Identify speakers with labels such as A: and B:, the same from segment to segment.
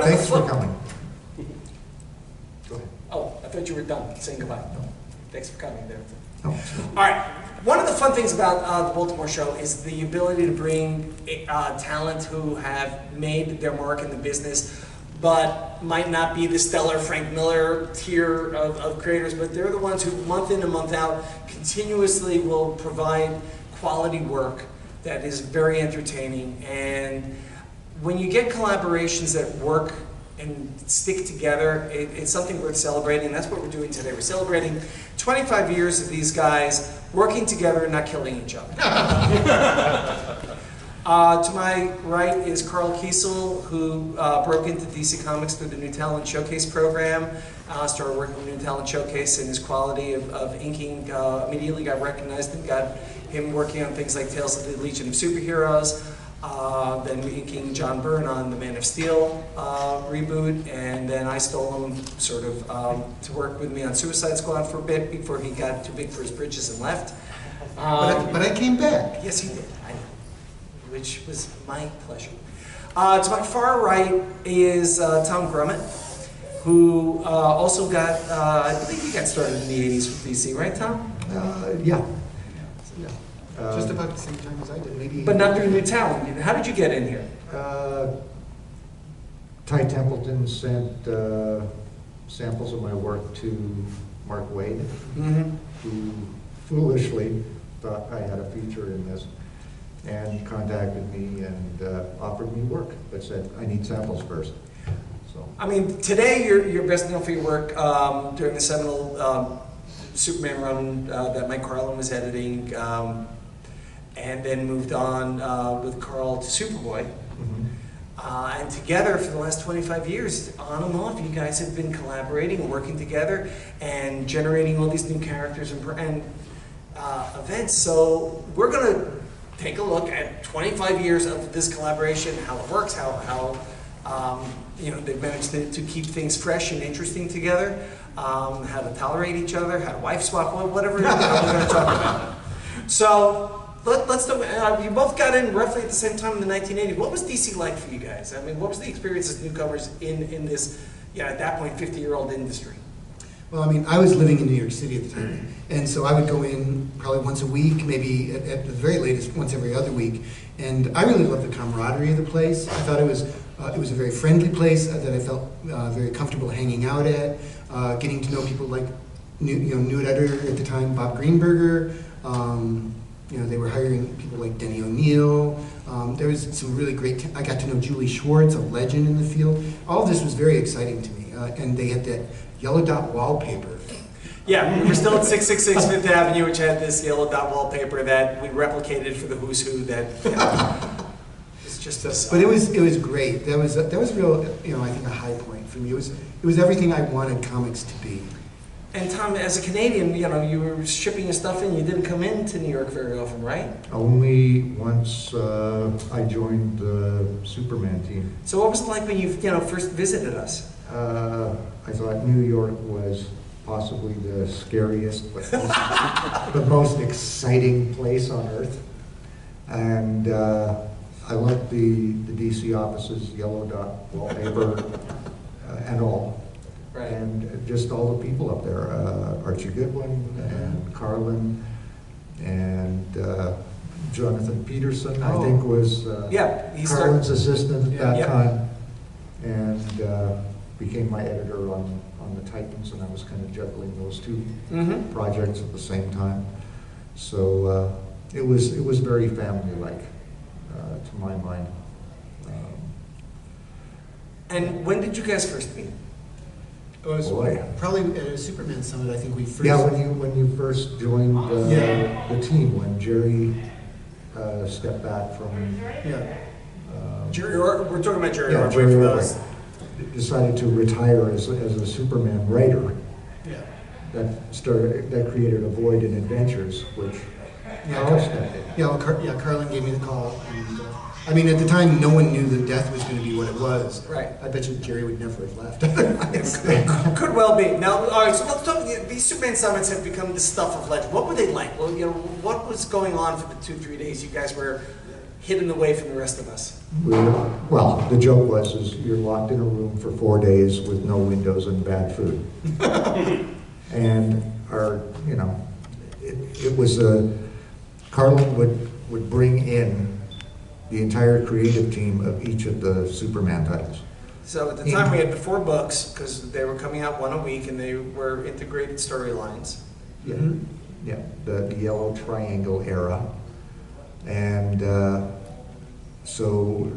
A: Thanks for coming. Go ahead.
B: Oh, I thought you were done saying goodbye.
A: No.
B: Thanks for coming there.
A: No.
B: All right. One of the fun things about the Baltimore show is the ability to bring talent who have made their mark in the business, but might not be the stellar Frank Miller tier of creators, but they're the ones who month in and month out continuously will provide quality work that is very entertaining. And when you get collaborations that work and stick together, it's something worth celebrating. That's what we're doing today. We're celebrating 25 years of these guys working together and not killing each other. To my right is Carl Kiesel, who broke into DC Comics through the New Talent Showcase program. Started working with New Talent Showcase, and his quality of inking immediately got recognized and got him working on things like Tales of the Legion of Superheroes. Then inking John Byrne on the Man of Steel reboot, and then I stole him sort of to work with me on Suicide Squad for a bit before he got too big for his britches and left.
A: But I came back.
B: Yes, he did, I know, which was my pleasure. To my far right is Tom Grummett, who also got, I believe he got started in the 80s with DC, right, Tom?
A: Yeah.
C: Just about the same time as I did, maybe.
B: But not through New Talent. How did you get in here?
A: Ty Templeton sent samples of my work to Mark Wade, who foolishly thought I had a feature in this, and contacted me and offered me work, but said, I need samples first. So.
B: I mean, today you're best known for your work during the seminal Superman run that Mike Carlin was editing, and then moved on with Carl to Superboy. And together for the last 25 years, on and off, you guys have been collaborating and working together and generating all these new characters and events. So we're going to take a look at 25 years of this collaboration, how it works, how you know, they've managed to keep things fresh and interesting together, how to tolerate each other, how to wife swap, whatever we're going to talk about. So let's do, you both got in roughly at the same time in the 1980s. What was DC like for you guys? I mean, what was the experience as newcomers in this, at that point, 50-year-old industry?
C: Well, I mean, I was living in New York City at the time, and so I would go in probably once a week, maybe at the very latest once every other week, and I really loved the camaraderie of the place. I thought it was a very friendly place that I felt very comfortable hanging out at, getting to know people like new editor at the time, Bob Greenberger. They were hiring people like Denny O'Neil. There was some really great, I got to know Julie Schwartz, a legend in the field. All of this was very exciting to me, and they had that yellow dot wallpaper.
B: Yeah, we were still at 666 Fifth Avenue, which had this yellow dot wallpaper that we replicated for the Who's Who. That it's just a.
C: But it was great. That was real. I think a high point for me. It was everything I wanted comics to be.
B: And Tom, as a Canadian, you were shipping your stuff in. You didn't come into New York very often, right?
A: Only once I joined the Superman team.
B: So what was it like when you first visited us?
A: I thought New York was possibly the scariest, but the most exciting place on earth. And I loved the DC offices, yellow dot wallpaper, and all.
B: Right.
A: And just all the people up there, Archie Goodwin and Carlin and Jonathan Peterson, I think was Carlin's assistant at that time, and became my editor on the Titans, and I was kind of juggling those two projects at the same time. So it was very family-like to my mind.
B: And when did you guys first meet?
C: It was probably at a Superman summit. I think we first.
A: Yeah, when you first joined the team, when Jerry stepped back from.
B: Jerry, we're talking about Jerry.
A: Yeah, Jerry decided to retire as a Superman writer.
C: Yeah.
A: That created a void in Adventures, which Carl stepped in.
C: Yeah, Carlin gave me the call, and I mean, at the time, no one knew that death was going to be what it was.
B: Right.
C: I bet you Jerry would never have left.
B: Could well be. Now, all right. So let's talk. These Superman summits have become the stuff of legend. What were they like? Well, what was going on for the 2-3 days you guys were hidden away from the rest of us?
A: Well, the joke was, is you're locked in a room for 4 days with no windows and bad food. And it was Carlin would bring in the entire creative team of each of the Superman titles.
B: So at the time we had the 4 books, because they were coming out one a week and they were integrated storylines.
A: Yeah, yeah, the Yellow Triangle era. And so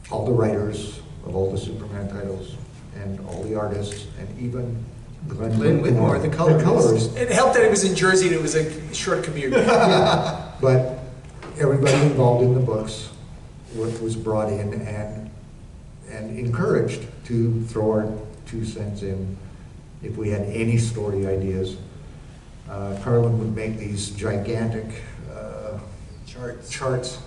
A: all the writers of all the Superman titles and all the artists and even Glenn Whitmore, the colors.
B: It helped that it was in Jersey and it was a short commute.
A: Yeah, but everybody involved in the books was brought in and encouraged to throw our 2 cents in if we had any story ideas. Carlin would make these gigantic charts,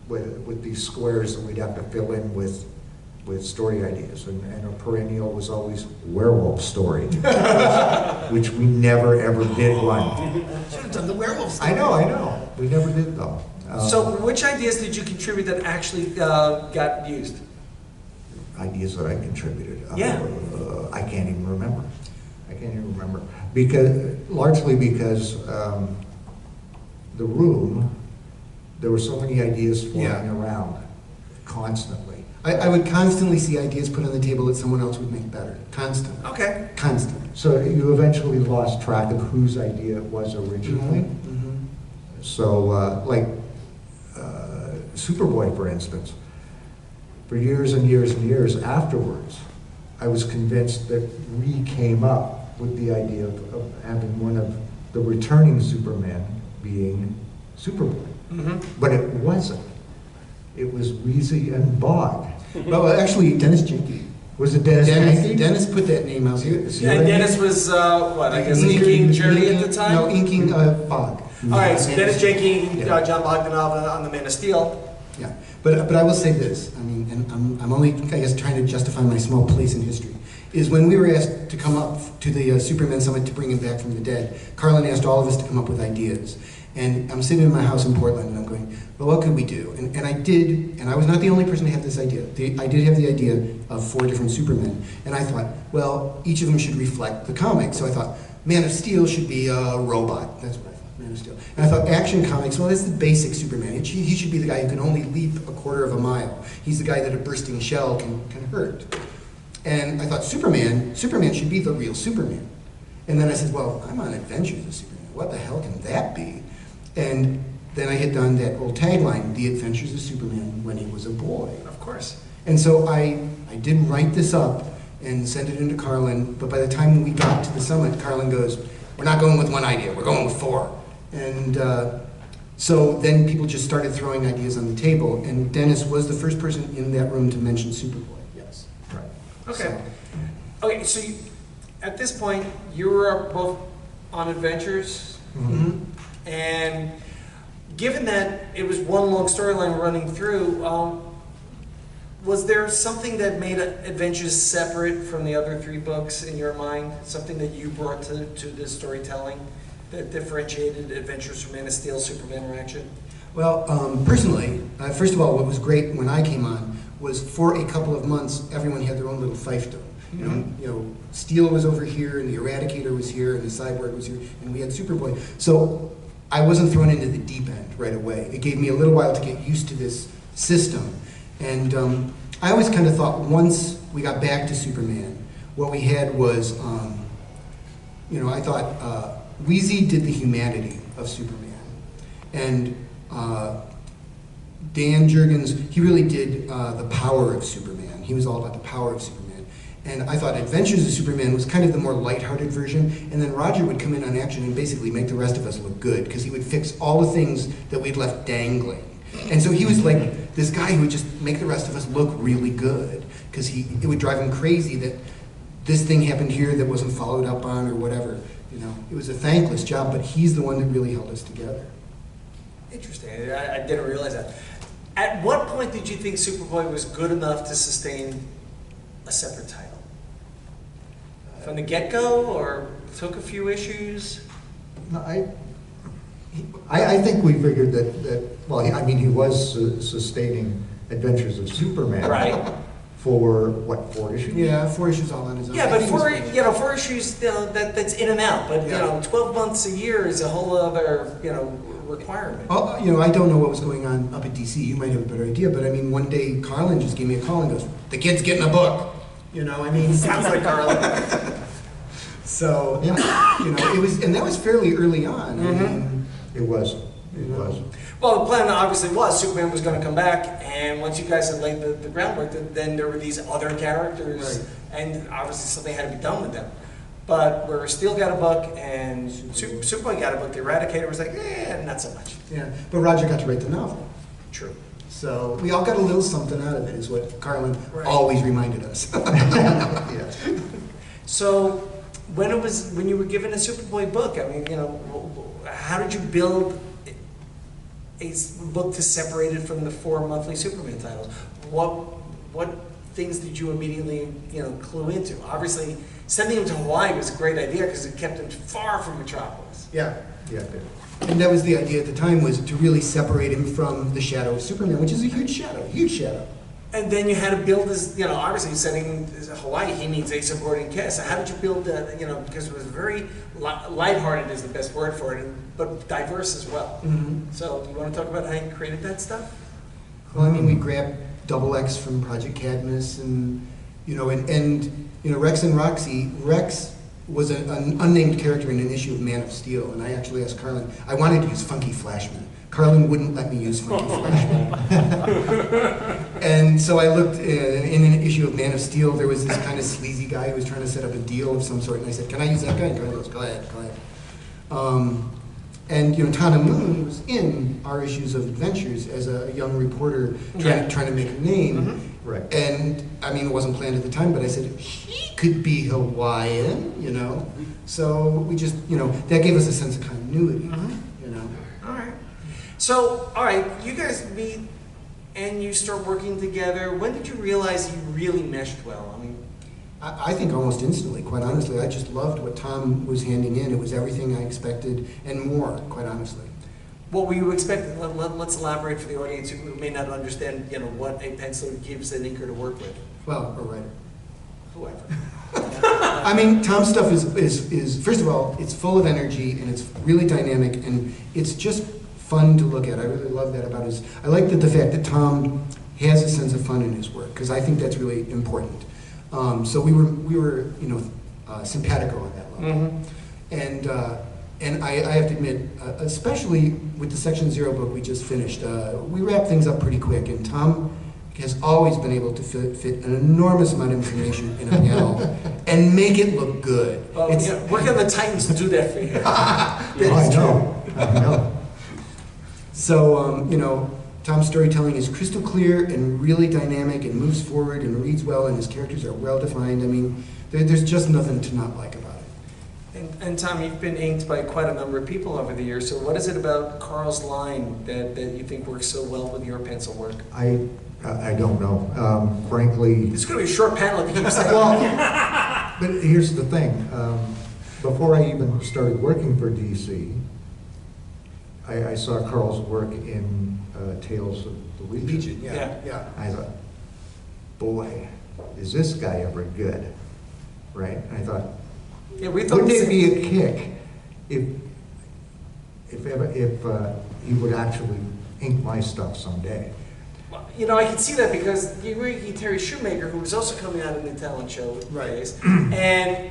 A: with these squares that we'd have to fill in with story ideas, and a perennial was always werewolf story, which we never ever did one.
C: Should have done the werewolf story.
A: I know. We never did though.
B: So which ideas did you contribute that actually got used?
A: Ideas that I contributed.
B: Yeah.
A: I can't even remember. Largely because the room, there were so many ideas flying around constantly.
C: I would constantly see ideas put on the table that someone else would make better. Constant.
B: Okay.
C: Constant.
A: So you eventually lost track of whose idea it was originally.
C: Mm-hmm.
A: So, like Superboy, for instance, for years and years and years afterwards, I was convinced that we came up with the idea of having one of the returning Supermen being Superboy.
B: Mm-hmm.
A: But it wasn't. It was Wheezy and Bog.
C: Well, actually, Dennis Jenke.
A: Was it Dennis Jenke?
C: Dennis put that name out here.
B: Yeah, and Dennis was, inking Jerry at the time?
C: No, inking Bog.
B: All right, so Dennis Jenke, John Bogdanov on the Man of Steel.
C: Yeah, but I will say this, and I'm only, I guess, trying to justify my small place in history, is when we were asked to come up to the Superman Summit to bring him back from the dead, Carlin asked all of us to come up with ideas. And I'm sitting in my house in Portland, and I'm going, well, what could we do? And I did, and I was not the only person to have this idea. I did have the idea of 4 different Supermen, and I thought, well, each of them should reflect the comic. So I thought, Man of Steel should be a robot. That's what I thought, Man of Steel. And I thought, Action Comics, well, that's the basic Superman. He should be the guy who can only leap a quarter of a mile. He's the guy that a bursting shell can hurt. And I thought, Superman should be the real Superman. And then I said, well, I'm on Adventures of Superman. What the hell can that be? And then I had done that old tagline, The Adventures of Superman when he was a boy.
B: Of course.
C: And so I did write this up and sent it into Carlin, but by the time we got to the summit, Carlin goes, we're not going with 1 idea, we're going with 4. And so then people just started throwing ideas on the table, and Dennis was the first person in that room to mention Superboy, yes.
A: Right.
B: Okay. Okay, so at this point, you were both on Adventures.
C: Mm-hmm.
B: And given that it was one long storyline running through, was there something that made Adventures separate from the other 3 books in your mind? Something that you brought to this storytelling that differentiated Adventures from Man of Steel, Superman interaction?
C: Well, personally, first of all, what was great when I came on was for a couple of months, everyone had their own little fiefdom. Steel was over here, and the Eradicator was here, and the Cyborg was here, and we had Superboy. So I wasn't thrown into the deep end right away. It gave me a little while to get used to this system. And I always kind of thought once we got back to Superman, what we had was, I thought Wheezy did the humanity of Superman. And Dan Jurgens, he really did the power of Superman. He was all about the power of Superman. And I thought Adventures of Superman was kind of the more lighthearted version, and then Roger would come in on action and basically make the rest of us look good, because he would fix all the things that we'd left dangling. And so he was like this guy who would just make the rest of us look really good, because it would drive him crazy that this thing happened here that wasn't followed up on or whatever. It was a thankless job, but he's the one that really held us together.
B: Interesting. I didn't realize that. At what point did you think Superboy was good enough to sustain a separate title? From the get-go, or took a few issues?
A: No, I think we figured well, I mean, he was sustaining Adventures of Superman.
B: Right.
A: For, what, 4 issues?
C: Yeah, 4 issues all on his own.
B: Yeah, but 4 issues, that's in and out. But, 12 months a year is a whole other, requirement.
C: Oh, I don't know what was going on up at DC. You might have a better idea, but I mean, one day Carlin just gave me a call and goes, "The kid's getting a book." I mean,
B: Sounds like Carlin.
C: So, it was, and that was fairly early on. I mean,
A: It was.
B: Well, the plan obviously was Superman was going to come back, and once you guys had laid the groundwork, then there were these other characters,
C: Right.
B: and obviously something had to be done with them. But where Steel got a book and Superboy got a book, the Eradicator was like, not so much.
C: yeah, but Roger got to write the novel.
B: True.
C: So we all got a little something out of it, is what Carlin
B: Right.
C: always reminded us.
A: Yes.
B: So when you were given a Superboy book, I mean, how did you build a book to separate it from the 4 monthly Superman titles? What things did you immediately clue into? Obviously, sending him to Hawaii was a great idea because it kept him far from Metropolis.
C: Yeah.
A: Yeah, it did.
C: And that was the idea at the time, was to really separate him from the shadow of Superman, which is a huge shadow.
B: And then you had to build this, obviously setting Hawaii, he needs a supporting cast. So how did you build that, because it was very lighthearted is the best word for it, but diverse as well.
C: Mm-hmm.
B: So you want to talk about how you created that stuff?
C: Well, I mean, we grabbed Double X from Project Cadmus, and Rex and Roxy. Rex was an unnamed character in an issue of Man of Steel, and I actually asked Carlin. I wanted to use Funky Flashman. Carlin wouldn't let me use Funky Flashman. And so I looked in an issue of Man of Steel. There was this kind of sleazy guy who was trying to set up a deal of some sort, and I said, "Can I use that guy?" And Carlin goes, "Go ahead." And Tana Moon was in our issues of Adventures as a young reporter trying to make a name.
B: Mm-hmm.
A: Right.
C: And I mean, it wasn't planned at the time, but I said he could be Hawaiian, So we just, that gave us a sense of continuity,
B: All right. So, all right, you guys meet and you start working together. When did you realize you really meshed well? I mean,
C: I think almost instantly, quite honestly. I just loved what Tom was handing in. It was everything I expected and more, quite honestly.
B: what were you expecting? Let's elaborate for the audience who may not understand, what a penciler gives an inker to work with.
C: Well, a writer.
B: Whoever.
C: I mean, Tom's stuff is first of all, it's full of energy and it's really dynamic and it's just fun to look at. I really love that about his. I like the fact that Tom has a sense of fun in his work because I think that's really important. So we were simpatico on that level, and I have to admit, especially with the Section 0 book we just finished, we wrapped things up pretty quick, and Tom has always been able to fit an enormous amount of information in a panel and make it look good.
B: Well, working on the Titans to do that for you.
A: I know.
C: So, Tom's storytelling is crystal clear and really dynamic and moves forward and reads well and his characters are well defined. I mean, there's just nothing to not like about it.
B: And Tom, you've been inked by quite a number of people over the years, so what is it about Carl's line that you think works so well with your pencil work?
A: I don't know. Frankly...
B: It's going to be a short panel if you keep saying
A: Well, but here's the thing. Before I even started working for DC, I saw Carl's work in Tales of the Legion.
C: Yeah.
A: I thought, boy, is this guy ever good, right? I thought,
B: yeah, we thought
A: wouldn't it be a kick if he would actually ink my stuff someday?
B: I can see that because you were Terry Shoemaker, who was also coming out of the talent show days, and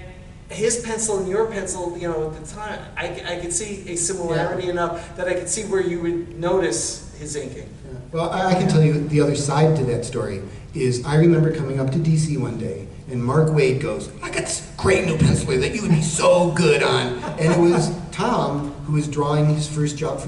B: his pencil and your pencil, at the time, I could see a similarity enough that I could see where you would notice his inking.
C: Yeah. Well, I can tell you the other side to that story is I remember coming up to DC one day and Mark Waid goes, "I got this great new penciler that you would be so good on." And it was Tom who was drawing his first job for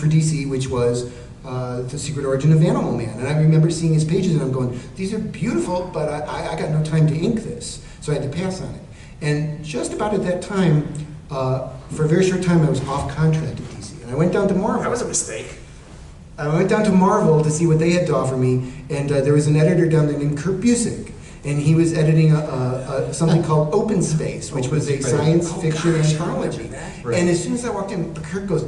C: DC, which was The Secret Origin of Animal Man. And I remember seeing his pages and I'm going, these are beautiful, but I got no time to ink this. So I had to pass on it. And just about at that time, for a very short time, I was off contract at DC. And I went down to Marvel.
B: That was a mistake.
C: I went down to Marvel to see what they had to offer me, and there was an editor down there named Kurt Busiek, and he was editing something called Open Space, which was a science fiction anthology.
A: Right.
C: And as soon as I walked in, Kurt goes,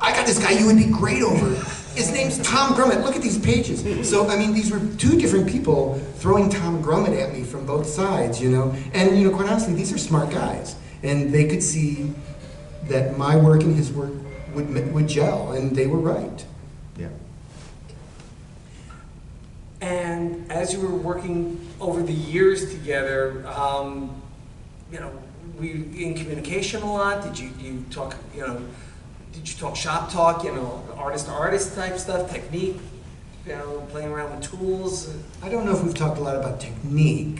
C: I got this guy you would be great over. His name's Tom Grummett. Look at these pages. So, I mean, these were two different people throwing Tom Grummett at me from both sides, you know. And, you know, quite honestly, these are smart guys. And they could see that my work and his work would gel, and they were right.
A: Yeah.
B: And as you were working over the years together, you know, were you in communication a lot? Did you talk, you know, did you talk shop talk, you know, artist to artist type stuff, technique, you know, playing around with tools?
C: I don't know if we've talked a lot about technique.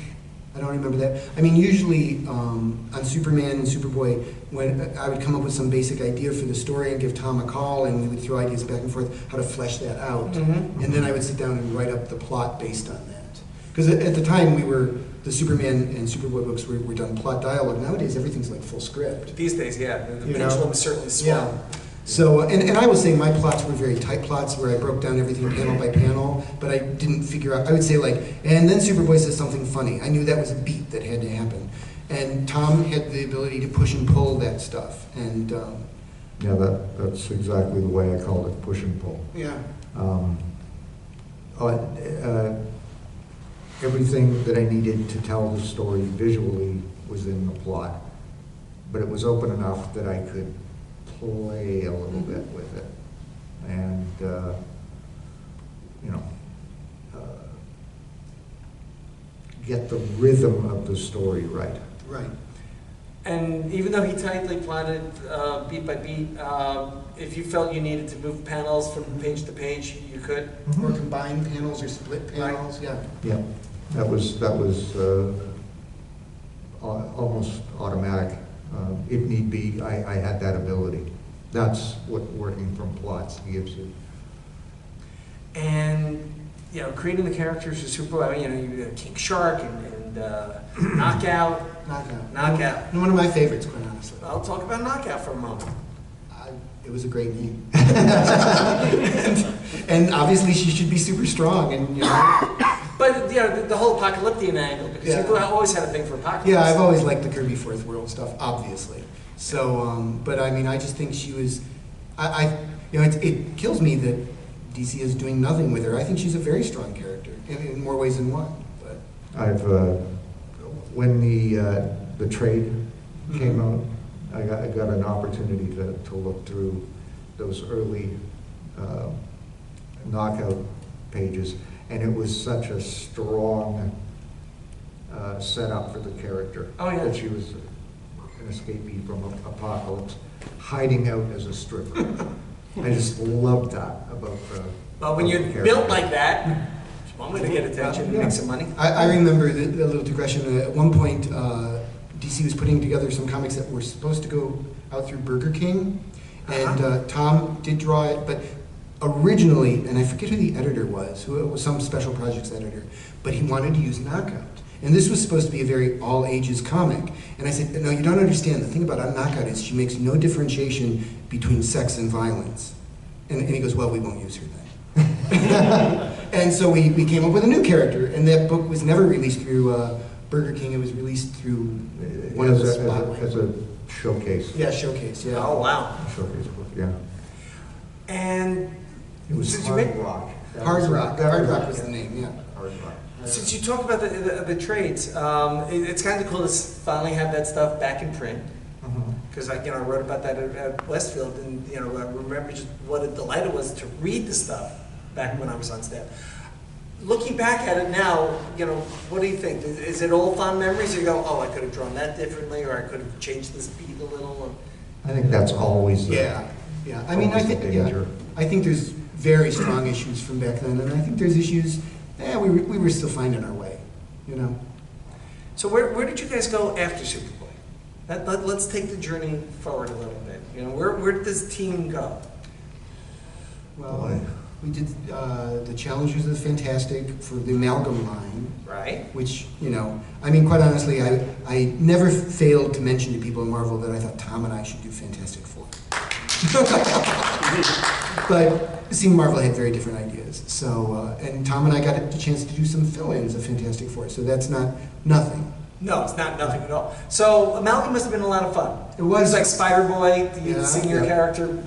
C: I don't remember that. I mean, usually on Superman and Superboy, when I would come up with some basic idea for the story and give Tom a call, and we would throw ideas back and forth how to flesh that out.
B: Mm-hmm.
C: And then I would sit down and write up the plot based on that. Because at the time, the Superman and Superboy books were done plot dialogue. Nowadays, everything's like full script.
B: These days, yeah, the
C: You
B: pendulum
C: know?
B: is certainly swung.
C: Yeah. So, and I will say my plots were very tight plots where I broke down everything panel by panel, but I didn't figure out, I would say like, and then Superboy says something funny. I knew that was a beat that had to happen. And Tom had the ability to push and pull that stuff. And
A: Yeah, that's exactly the way I called it, push and pull.
C: yeah.
A: Everything that I needed to tell the story visually was in the plot, but it was open enough that I could play a little bit with it, and you know, get the rhythm of the story right.
C: Right.
B: And even though he tightly plotted beat by beat, if you felt you needed to move panels from page to page, you could?
C: Or combine panels or split panels, yeah.
A: Yeah, that was almost automatic. If need be, I had that ability. That's what working from plots gives you.
B: And, you know, creating the characters for Superboy, you know, you had King Shark and Knockout. Knockout.
C: And one of my favorites, quite honestly.
B: I'll talk about Knockout for a moment.
C: It was a great name. and obviously she should be super strong, and you know.
B: But, you know, the whole apocalyptic angle, because
C: Yeah.
B: you always had a thing for apocalypse.
C: Yeah, I've always liked the Kirby Fourth World stuff, obviously. So, but I mean, I just think she was, you know, it kills me that DC is doing nothing with her. I think she's a very strong character in more ways than one. But
A: I've when the trade came out, I got an opportunity to look through those early Knockout pages, and it was such a strong setup for the character.
B: Oh, yeah.
A: That she was an escapee from apocalypse, hiding out as a stripper. I just loved that about the.
B: Well, when you're built like that, it's one way to get attention and make some money.
C: I remember the little digression. At one point, DC was putting together some comics that were supposed to go out through Burger King, and Tom did draw it, but originally, and I forget who the editor was, who was some special projects editor, but he wanted to use Knockout. And this was supposed to be a very all-ages comic. And I said, no, you don't understand. The thing about Knockout is she makes no differentiation between sex and violence. And he goes, well, we won't use her then. And so we came up with a new character, and that book was never released through Burger King. It was released through one of the Spotlight.
A: As a showcase.
C: Yeah, showcase, yeah.
B: Oh, wow.
A: Showcase book, yeah.
B: And
A: It was
B: since you
A: Hard
B: made-
A: Rock.
C: Hard Rock was the name, yeah.
A: Hard Rock.
B: Since you talk about the trades, it's kind of cool to finally have that stuff back in print. Because I wrote about that at Westfield, and I remember just what a delight it was to read the stuff back when I was on staff. Looking back at it now, what do you think? Is it all fond memories? You go, oh, I could have drawn that differently, or I could have changed this beat a little.
A: I think that's always the,
C: Yeah. I mean, I think
A: danger.
C: I think there's very strong issues from back then, and I think there's issues. We were still finding our way,
B: So where did you guys go after Superboy? Let's take the journey forward a little bit. Where did this team go?
C: Well,
A: Boy.
C: we did the Challengers of the Fantastic for the Amalgam line,
B: Right.
C: which, I mean, quite honestly, I never failed to mention to people in Marvel that I thought Tom and I should do Fantastic Four. But, see, Marvel had very different ideas. So, and Tom and I got a chance to do some fill-ins of Fantastic Four, so that's not nothing.
B: No, it's not nothing at all. So Amalgam must have been a lot of fun.
C: It was.
B: Like Spider-Boy, the
C: Yeah,
B: senior
C: yeah.
B: character,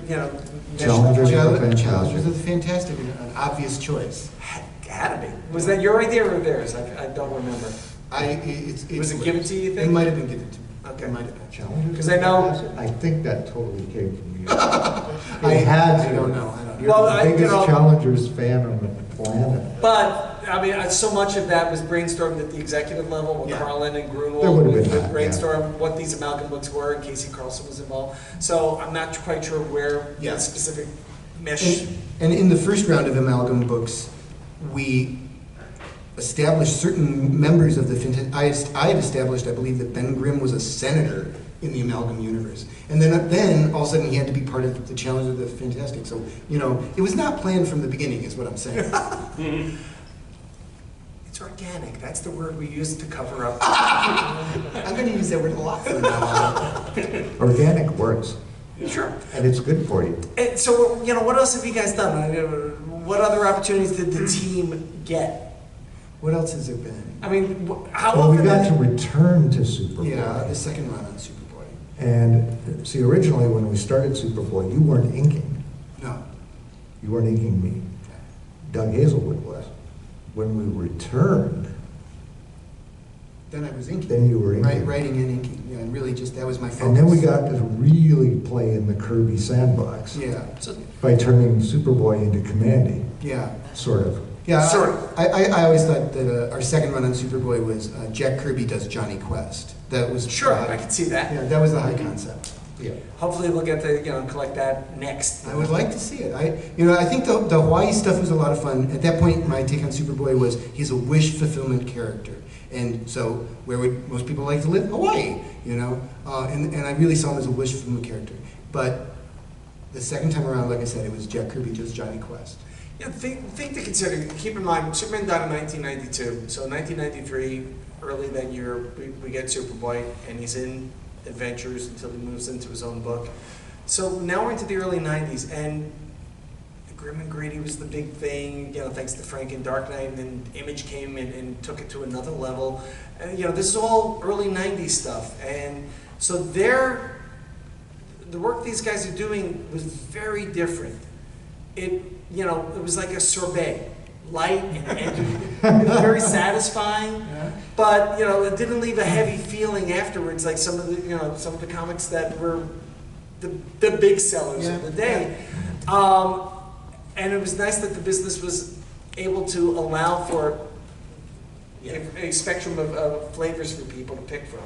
A: Challengers are fantastic.
C: Challengers are fantastic, an obvious choice.
B: Had to be. Was that your idea or theirs? I don't remember. Was it given to you, you think?
C: It might have been given to me.
B: Okay.
C: It might have been.
A: Challengers?
B: 'Cause I know-
A: I think that totally came from you.
C: I don't know.
A: You're
B: Well,
A: the biggest
B: you know-
A: Challengers fan on the planet.
B: But, I mean, so much of that was brainstormed at the executive level with
C: Yeah.
B: Carlin and
A: There
B: Grunwald.
A: would have
B: We
A: been that,
B: brainstormed what these amalgam books were, and Casey Carlson was involved. So I'm not quite sure where
C: Yeah.
B: that specific mesh.
C: And in the first round of amalgam books, we established certain members of the I had established, I believe, that Ben Grimm was a senator in the amalgam universe. And then all of a sudden he had to be part of the Challenge of the Fantastic. So, it was not planned from the beginning, is what I'm saying.
B: It's organic. That's the word we use to cover up.
C: I'm going to use that word a lot from now on.
A: Organic works,
B: Sure.
A: and it's good for you.
B: And so, what else have you guys done? What other opportunities did the team get?
C: What else has there been?
B: I mean, how
A: Well, we
B: often?
A: got to return to Superboy.
C: Yeah, the second run on Superboy.
A: And see, originally when we started Superboy, you weren't inking.
C: No.
A: You weren't inking me. Doug Hazelwood was. When we returned,
C: Then I was inking.
A: then you were inking.
C: Writing and inking. Yeah, and really just, that was my focus.
A: And then we got to really play in the Kirby sandbox
C: Yeah.
A: by turning Superboy into Commandy,
C: Yeah.
A: sort of.
C: Yeah,
B: Sure.
C: I always thought that our second run on Superboy was Jack Kirby does Johnny Quest. That was
B: Sure, I can see that.
C: Yeah, that was the high concept.
A: Yeah.
B: Hopefully we'll get to, collect that next.
C: I would like to see it. I think the Hawaii stuff was a lot of fun. At that point, my take on Superboy was he's a wish fulfillment character, and so where would most people like to live? Hawaii, and I really saw him as a wish fulfillment character. But the second time around, like I said, it was Jack Kirby does Johnny Quest.
B: Think to consider, keep in mind, Superman died in 1992, so 1993, early that year, we get Superboy, and he's in Adventures until he moves into his own book. So now we're into the early 90s, and Grim and Grady was the big thing, thanks to Frank and Dark Knight, and then Image came and took it to another level. And, this is all early 90s stuff, and so the work these guys are doing was very different. It was like a sorbet, light and very satisfying, but it didn't leave a heavy feeling afterwards, like some of the comics that were the big sellers of the day. And it was nice that the business was able to allow for a spectrum of flavors for people to pick from.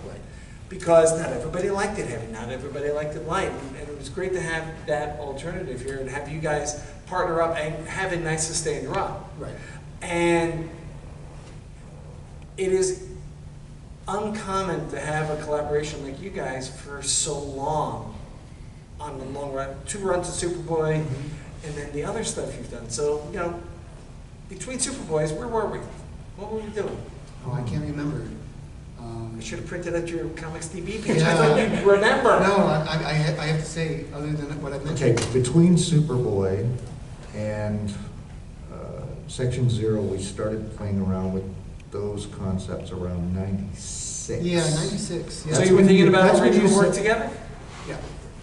B: Because not everybody liked it heavy, not everybody liked it light, and it was great to have that alternative here and have you guys partner up and have a nice sustained run.
C: Right.
B: And it is uncommon to have a collaboration like you guys for so long on the long run. 2 runs of Superboy, and then the other stuff you've done. So, between Superboys, where were we? What were we doing?
C: Oh, I can't remember.
B: I should have printed out your Comics TV page.
C: Yeah.
B: I thought you'd remember.
C: No, I have to say, other than what I mentioned.
A: Okay, between Superboy and Section 0, we started playing around with those concepts around 96.
C: Yeah, 96. Yeah.
B: So you were thinking about
A: That's
B: how
A: when
B: we
A: you
B: would work
A: said-
B: together?
C: Yeah.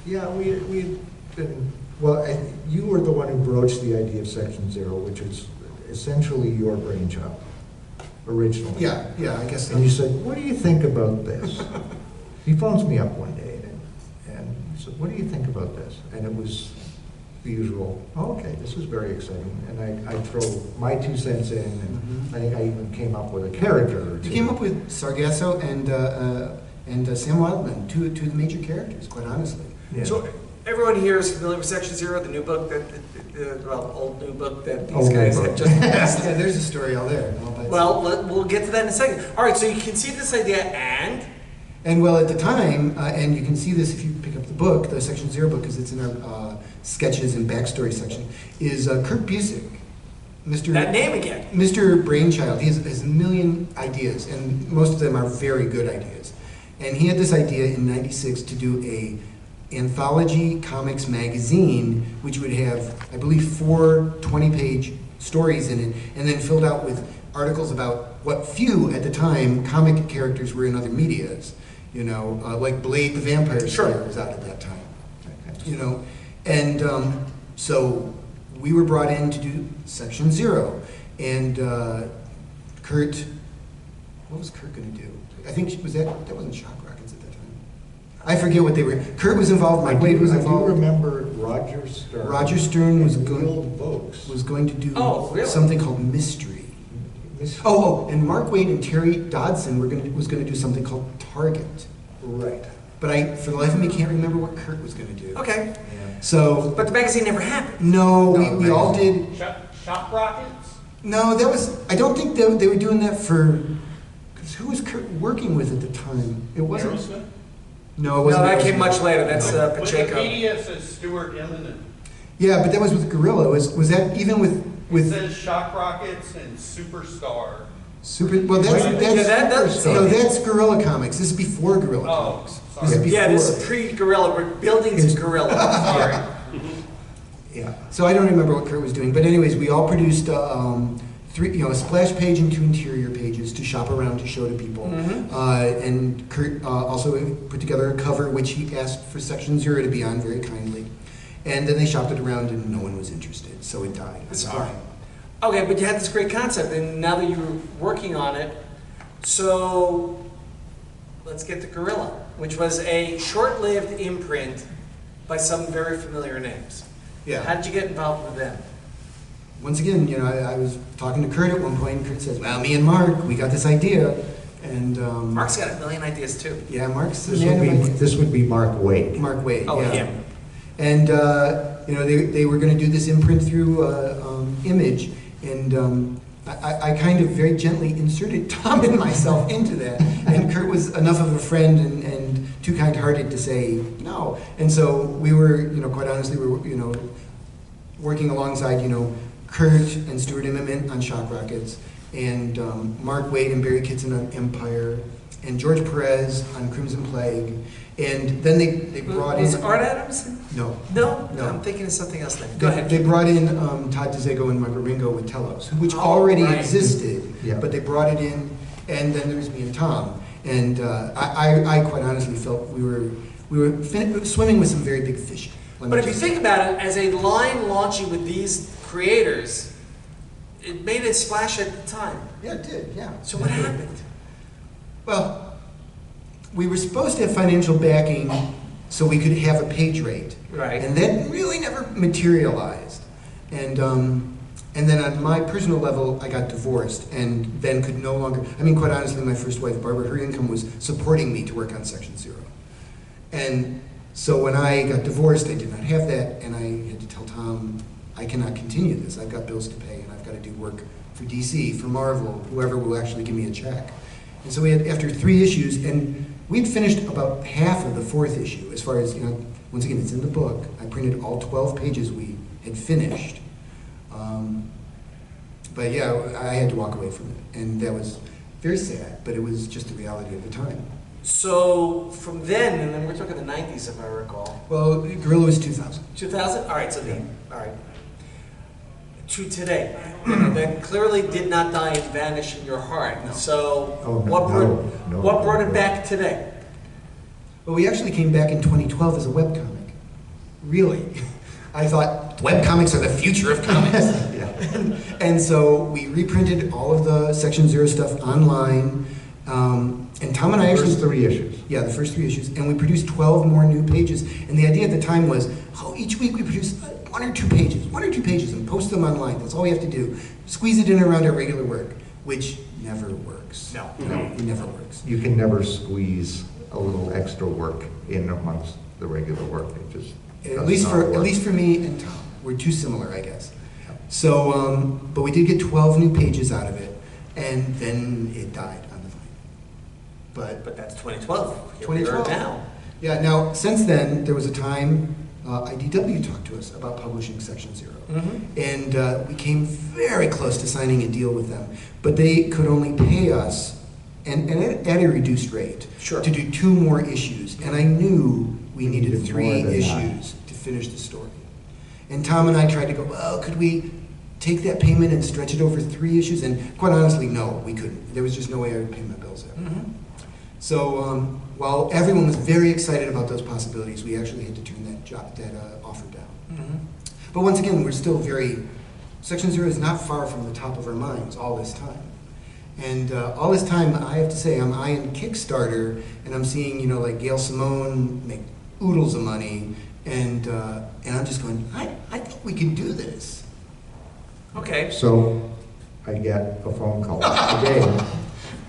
A: Yeah, we'd been, well, you were the one who broached the idea of Section 0, which is essentially your brainchild, originally.
C: Yeah, I guess so.
A: And you said, what do you think about this? He phones me up one day and he said, what do you think about this? And it was the usual, oh, okay, this is very exciting. And I throw my 2 cents in, and I think I even came up with a character or 2.
C: You came up with Sargasso and Sam Wildman, two of the major characters, quite honestly.
A: Yeah.
B: So everyone here is familiar with Section 0, the new book old new book that these
A: Old
B: guys
A: new
B: have
A: book.
B: just
C: Yeah, there's a story all there.
B: Well, we'll get to that in a second. All right, so you conceived this idea, and
C: well, at the time, and you can see this if you pick up the book, the Section 0 book, because it's in our sketches and backstory section, is Kurt Busiek.
B: that name again.
C: Mr. Brainchild. He has a million ideas, and most of them are very good ideas. And he had this idea in '96 to do a anthology comics magazine, which would have, I believe, 4 20-page stories in it, and then filled out with articles about what few, at the time, comic characters were in other medias. Like Blade the Vampire Slayer was out at that time. And So we were brought in to do Section 0. And Kurt, what was Kurt going to do? I think, that wasn't Shock Rockets at that time. I forget what they were. Kurt was involved, Mike Wade was involved.
A: I do remember Roger Stern.
C: Roger Stern was going to do something called Mystery. And Mark Wade and Terry Dodson was going to do something called Target.
A: Right.
C: But for the life of me, can't remember what Kurt was going to do.
B: Okay.
C: Yeah. So.
B: But the magazine never happened.
C: No, we all did.
D: Shock Rockets?
C: No, I don't think they were doing that for. Because who was Kurt working with at the time? It wasn't.
D: Aerosmith?
C: No, it wasn't.
B: No, that came much later. That's Pacheco.
D: Wikipedia says Stuart Immonen.
C: Yeah, but that was with Gorilla. Was that even with?
D: It says Shock Rockets and Superstar.
C: That's Guerrilla Comics. This is before Guerrilla Comics.
D: Sorry.
C: This is before.
B: Yeah, this is pre-Gorilla. We're building to Gorilla. Sorry.
C: Yeah. So I don't remember what Kurt was doing, but anyways, we all produced a splash page and 2 interior pages to shop around to show to people. And Kurt also put together a cover, which he asked for Section 0 to be on very kindly. And then they shopped it around, and no one was interested, so it died.
B: That's fine. Okay, but you had this great concept, and now that you're working on it, so let's get to Gorilla, which was a short-lived imprint by some very familiar names.
C: Yeah.
B: How did you get involved with them?
C: Once again, I was talking to Kurt at one point, and Kurt says, well, me and Mark, we got this idea. And
B: Mark's got a million ideas, too.
C: Yeah, Mark's the
A: This would be Mark Wade.
C: Mark Wade,
B: Oh,
C: yeah.
B: him.
C: And, they were going to do this imprint through Image, and I kind of very gently inserted Tom and myself into that. And Kurt was enough of a friend and too kind-hearted to say no. And so we were, quite honestly, working alongside, Kurt and Stuart Immonen on Shock Rockets, and Mark Wade and Barry Kitson on Empire, and George Perez on Crimson Plague. And then they brought in...
B: Was Art Adams?
C: No.
B: No? I'm thinking of something else then. Go ahead.
C: They brought in Todd DeZago and Michael Ringo with Telos, which already existed, but they brought it in, and then there was me and Tom. And I quite honestly felt we were swimming with some very big fish.
B: But if you think about it, as a line launching with these creators, it made a splash at the time.
C: Yeah, it did, yeah.
B: So what happened?
C: Well, we were supposed to have financial backing so we could have a page rate.
B: Right.
C: And that really never materialized. And then on my personal level, I got divorced and then could no longer, quite honestly, my first wife, Barbara, her income was supporting me to work on Section 0. And so when I got divorced, I did not have that, and I had to tell Tom, I cannot continue this. I've got bills to pay, and I've got to do work for DC, for Marvel, whoever will actually give me a check. And so we had, after 3 issues, and we'd finished about half of the 4th issue, as far as, once again, it's in the book. I printed all 12 pages we had finished. But yeah, I had to walk away from it, and that was very sad, but it was just the reality of the time.
B: So from then, and then we're talking the 90s, if I recall.
C: Well, Gorilla was 2000.
B: 2000? All right, so all right. To today, that clearly did not die and vanish in your heart.
C: No.
B: So what brought it back today?
C: Well, we actually came back in 2012 as a webcomic. Really. I thought webcomics are the future of comics. And so we reprinted all of the Section 0 stuff online. And Tom and I actually...
A: The first 3 issues.
C: Yeah, the first 3 issues. And we produced 12 more new pages. And the idea at the time was, each week we produce 1 or 2 pages, and post them online. That's all we have to do. Squeeze it in around our regular work, which never works.
B: No.
C: It never works.
A: You can never squeeze a little extra work in amongst the regular work. It just
C: At least for me and Tom. We're too similar, I guess. So, but we did get 12 new pages out of it, and then it died on the vine.
B: But that's 2012.
C: 2012.
B: Now.
C: Yeah, now, since then, there was a time IDW talked to us about publishing Section 0. And we came very close to signing a deal with them, but they could only pay us, and at a reduced rate, to do 2 more issues. And I knew we needed 3 issues to finish the story. And Tom and I tried to go, well, could we take that payment and stretch it over 3 issues? And quite honestly, no, we couldn't. There was just no way I would pay my bills out. So while everyone was very excited about those possibilities, we actually had to turn that offer down. But once again, we're still Section 0 is not far from the top of our minds all this time. And all this time, I have to say, I'm eyeing Kickstarter, and I'm seeing, like Gail Simone make oodles of money, and I'm just going, I think we can do this.
B: Okay.
A: So I get a phone call today.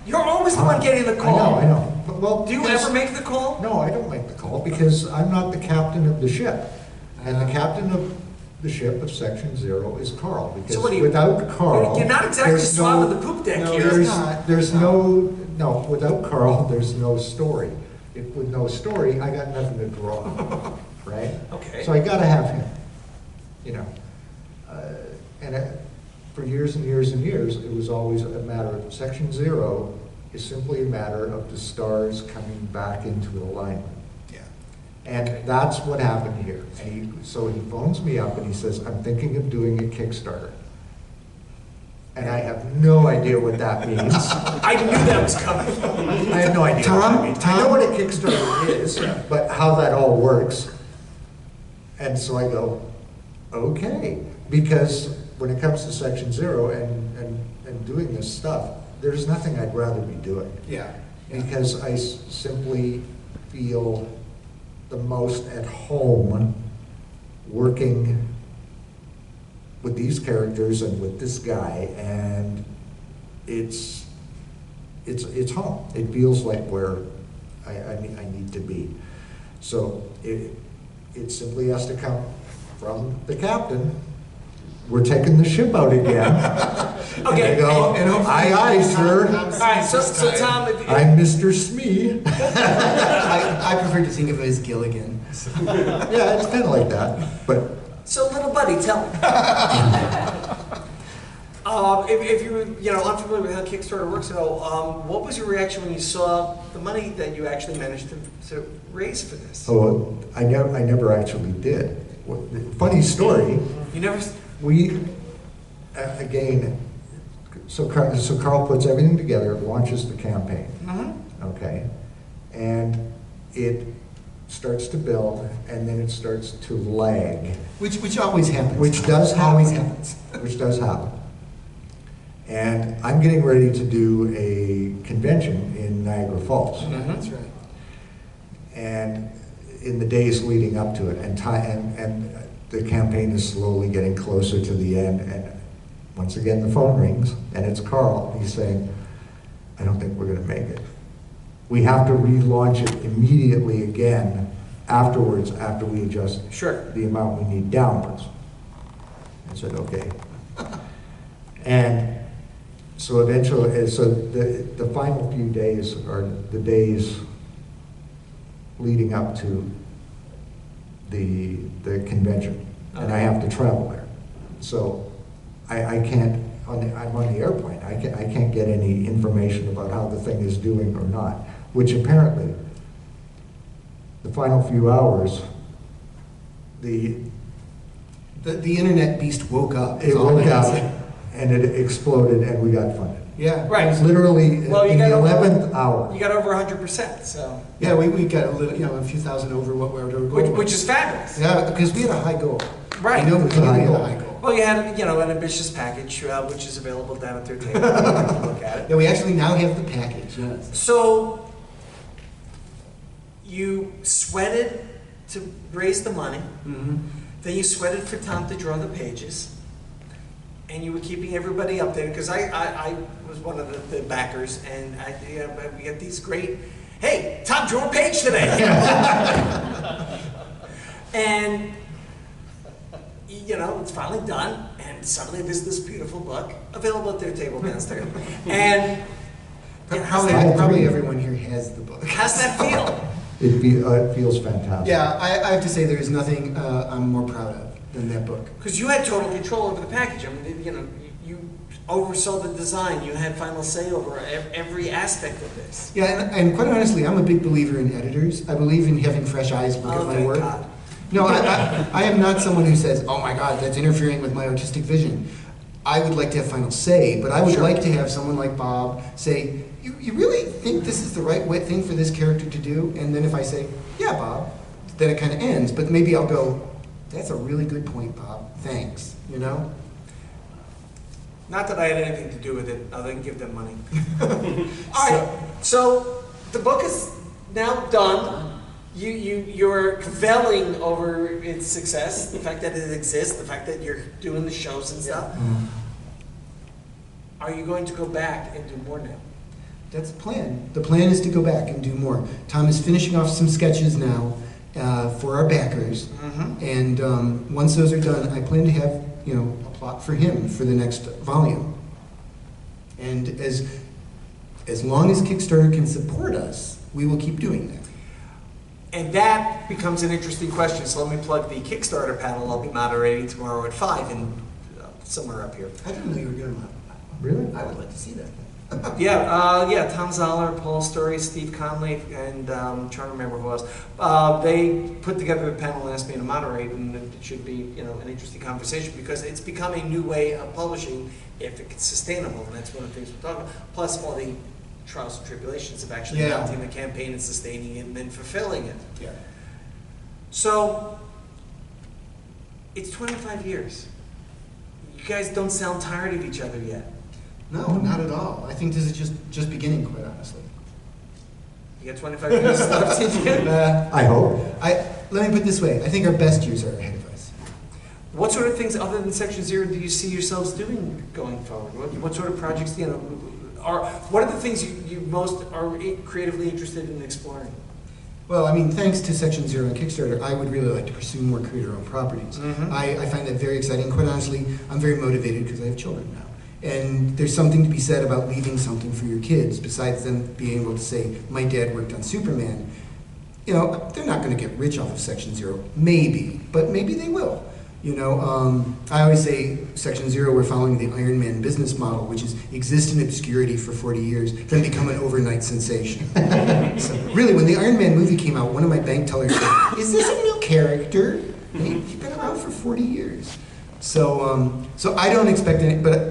B: You're always the one getting the call.
A: I know. But, well,
B: do you ever make the call?
A: No, I don't make the call because I'm not the captain of the ship. And the captain of the ship of Section 0 is Carl. Because
B: so
A: without Carl...
B: You're not exactly swabbing the poop deck here.
A: Without Carl, there's no story. With no story, I got nothing to draw, right?
B: Okay.
A: So I got to have him, for years and years and years, it was always a matter of Section 0 is simply a matter of the stars coming back into alignment.
C: Yeah.
A: And that's what happened here. And so he phones me up and he says, I'm thinking of doing a Kickstarter. And I have no idea what that means.
B: I knew that was coming.
A: I have no idea what that means. I know what a Kickstarter is, but how that all works. And so I go, okay. Because when it comes to Section 0 and doing this stuff, there's nothing I'd rather be doing.
C: Yeah.
A: Because I simply feel the most at home working with these characters and with this guy, and it's home. It feels like where I need to be. So it simply has to come from the captain. We're taking the ship out again.
B: Okay.
A: And I go, aye, sir.
B: All right, so Tom,
A: I'm Mr. Smee.
C: I prefer to think of it as Gilligan.
A: Yeah, it's kind of like that. But
B: so little buddy, tell me. If you're unfamiliar with how Kickstarter works at all, what was your reaction when you saw the money that you actually managed to raise for this?
A: oh, I never actually did. Funny story.
B: You never.
A: We again. So Carl puts everything together, launches the campaign.
B: Mm-hmm.
A: Okay, and it starts to build, and then it starts to lag.
C: Which always happens.
A: Which does happen.
C: Always happens.
A: Which does happen. And I'm getting ready to do a convention in Niagara Falls.
B: Mm-hmm.
C: That's right.
A: And in the days leading up to it, and the campaign is slowly getting closer to the end, and once again the phone rings, and it's Carl. He's saying, I don't think we're going to make it. We have to relaunch it immediately again afterwards, after we adjust the amount we need downwards. I said, okay. And so eventually, so the final few days are the days leading up to the convention, and I have to travel there. So I can't, I'm on the airplane, I can't get any information about how the thing is doing or not, which apparently, the final few hours, the
C: internet beast woke up.
A: It woke up, and it exploded, and we got funded.
C: Yeah.
B: Right.
A: It was literally in the 11th hour.
B: You got over 100%, so.
C: Yeah, we got a little, a few thousand over what we were going.
B: Which is fabulous.
C: Yeah, because we had a high goal.
B: Right.
C: I know we had a high goal.
B: Well, you had, an ambitious package, which is available down at their table. You can look at it.
C: Yeah, we actually now have the package, yes.
B: So, you sweated to raise the money.
C: Mm-hmm.
B: Then you sweated for Tom to draw the pages. And you were keeping everybody updated, because I was one of the backers, and we get these great, hey, Tom drew a page today. And, it's finally done, and suddenly there's this beautiful book available at their table downstairs. And
C: probably everyone here has the book.
B: How's that feel?
A: It feels fantastic.
C: Yeah, I have to say there is nothing I'm more proud of than that book.
B: Because you had total control over the package. I mean, you oversaw the design. You had final say over every aspect of this.
C: Yeah, and quite honestly, I'm a big believer in editors. I believe in having fresh eyes look at my work.
B: God.
C: No, I am not someone who says, oh my God, that's interfering with my artistic vision. I would like to have final say, but I would like to have someone like Bob say, you really think this is the right thing for this character to do? And then if I say, yeah, Bob, then it kind of ends. But maybe I'll go, that's a really good point, Bob. thanks, you know?
B: Not that I had anything to do with it, other than give them money. All right, so the book is now done. You're cavelling over its success, the fact that it exists, the fact that you're doing the shows and stuff.
C: Mm-hmm.
B: Are you going to go back and do more now?
C: That's the plan. The plan is to go back and do more. Tom is finishing off some sketches now for our backers, and once those are done, I plan to have a plot for him for the next volume. And as long as Kickstarter can support us, we will keep doing that.
B: And that becomes an interesting question. So let me plug the Kickstarter panel I'll be moderating tomorrow at 5 and somewhere up here.
C: I didn't know you were doing that.
A: Really?
C: I would like to see that.
B: Yeah, Tom Zoller, Paul Story, Steve Conley, and I'm trying to remember who else. They put together the panel and asked me to moderate, and it should be an interesting conversation because it's become a new way of publishing if it's sustainable, and that's one of the things we're talking about. Plus all the trials and tribulations of actually mounting the campaign and sustaining it and then fulfilling it.
C: Yeah.
B: So it's 25 years. You guys don't sound tired of each other yet.
C: No, not at all. I think this is just beginning, quite honestly.
B: You got 25 years left to do.
A: I hope.
C: Let me put it this way. I think our best years are ahead of us.
B: What sort of things other than Section Zero do you see yourselves doing going forward? What sort of projects, what are the things you most are creatively interested in exploring?
C: Well, I mean, thanks to Section Zero and Kickstarter, I would really like to pursue more creator-owned properties. I find that very exciting. Quite honestly, I'm very motivated because I have children now. And there's something to be said about leaving something for your kids, besides them being able to say, my dad worked on Superman. They're not going to get rich off of Section Zero. Maybe, but maybe they will. I always say Section Zero, we're following the Iron Man business model, which is exist in obscurity for 40 years, then become an overnight sensation. So really, when the Iron Man movie came out, one of my bank tellers said, is this a new character? He's been around for 40 years. So I don't expect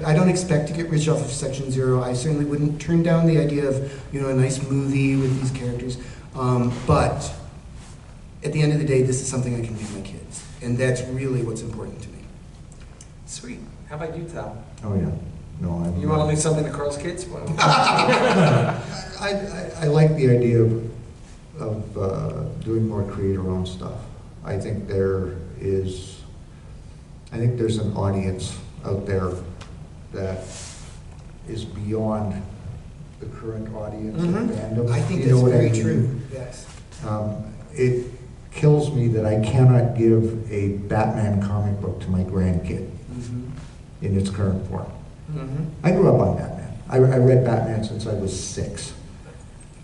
C: I don't expect to get rich off of Section Zero. I certainly wouldn't turn down the idea of a nice movie with these characters. But at the end of the day, this is something I can leave my kids, and that's really what's important to me.
B: Sweet. How about you, Tom?
A: Oh yeah. No,
B: you want to leave something to Carl's kids?
A: I like the idea of doing more creator-owned stuff. I think there's an audience out there that is beyond the current audience of fandom.
C: I think that's very true. Yes.
A: It kills me that I cannot give a Batman comic book to my grandkid in its current form. I grew up on Batman. I read Batman since I was 6,